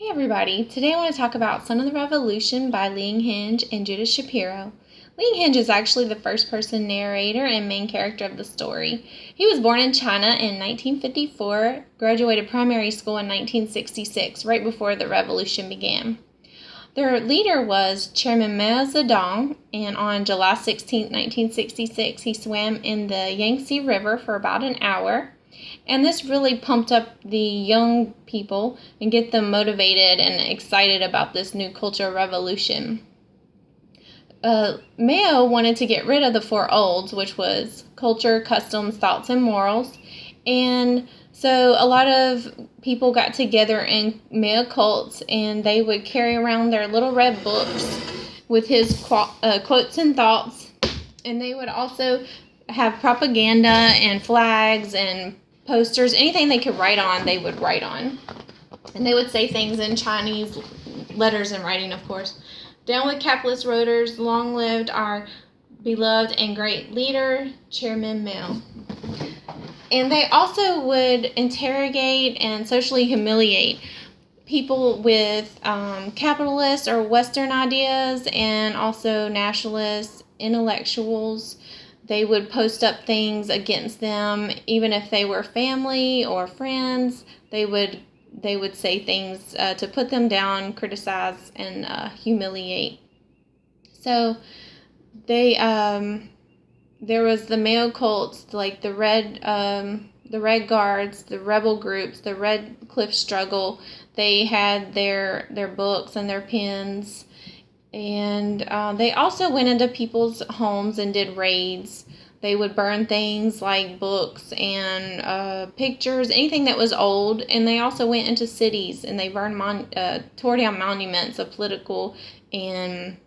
Hey everybody, today I want to talk about Son of the Revolution by Liang Henge and Judith Shapiro. Liang Henge is actually the first-person narrator and main character of the story. He was born in China in 1954, graduated primary school in 1966, right before the revolution began. Their leader was Chairman Mao Zedong, and on July 16, 1966, he swam in the Yangtze River for about an hour. And this really pumped up the young people and get them motivated and excited about this new cultural revolution. Mao wanted to get rid of the four olds, which was culture, customs, thoughts, and morals. And so a lot of people got together in Mao cults, and they would carry around their little red books with his quotes and thoughts. And they would also have propaganda and flags and posters, anything they could write on, they would write on. And they would say things in Chinese letters and writing, of course. Down with capitalist roaders, long lived our beloved and great leader, Chairman Mao. And they also would interrogate and socially humiliate people with capitalist or Western ideas and also nationalists, intellectuals. They would post up things against them, even if they were family or friends. They would say things to put them down, criticize, and humiliate. So there was the Mao cults, like the Red Guards, the rebel groups, the Red Cliff Struggle. They had their books and their pens. And they also went into people's homes and did raids. They would burn things like books and pictures, anything that was old. And they also went into cities and they tore down monuments of political and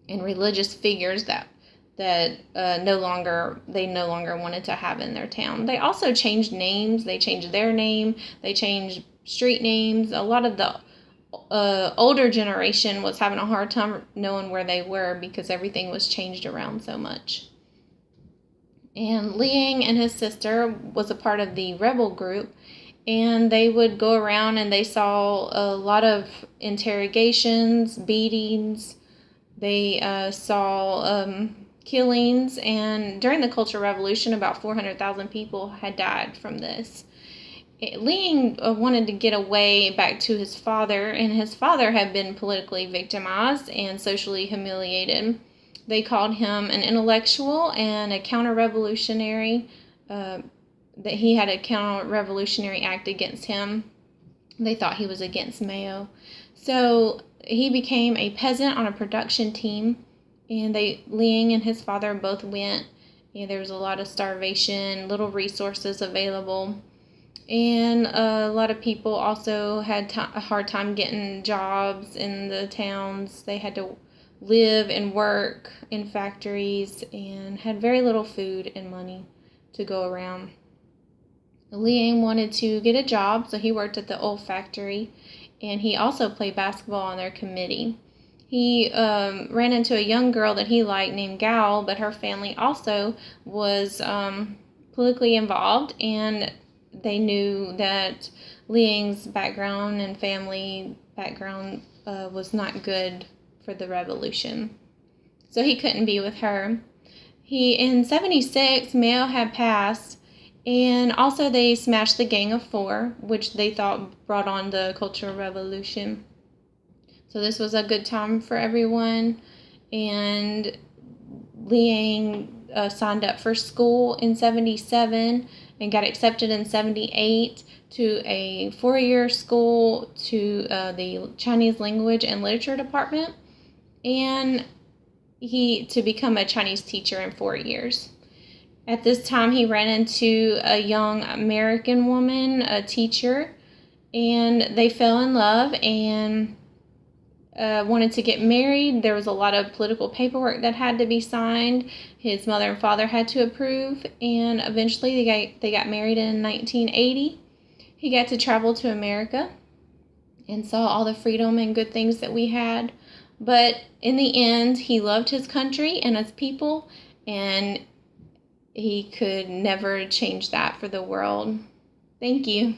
religious figures that no longer wanted to have in their town. They also changed names. They changed their name. They changed street names. A lot of the older generation was having a hard time knowing where they were because everything was changed around so much. And Liang and his sister was a part of the rebel group, and they would go around and they saw a lot of interrogations, beatings. They saw killings, and during the Cultural Revolution, about 400,000 people had died from this. Liang wanted to get away back to his father, and his father had been politically victimized and socially humiliated. They called him an intellectual and a counter-revolutionary, that he had a counter-revolutionary act against him. They thought he was against Mao. So he became a peasant on a production team, and Liang and his father both went. And there was a lot of starvation, little resources available. And a lot of people also had a hard time getting jobs in the towns. They had to live and work in factories and had very little food and money to go around. Liang wanted to get a job, so he worked at the oil factory, and he also played basketball on their committee. He ran into a young girl that he liked named Gao, but her family also was politically involved, and they knew that Liang's background and family background was not good for the revolution. So he couldn't be with her. In 76, Mao had passed, and also they smashed the Gang of Four, which they thought brought on the Cultural Revolution. So this was a good time for everyone, and Liang signed up for school in 77 and got accepted in 78 to a 4-year school to the Chinese Language and Literature Department, and to become a Chinese teacher in 4 years. At this time, he ran into a young American woman, a teacher, and they fell in love and wanted to get married. There was a lot of political paperwork that had to be signed. His mother and father had to approve, and eventually they got married in 1980. He got to travel to America and saw all the freedom and good things that we had. But in the end, he loved his country and his people, and he could never change that for the world. Thank you.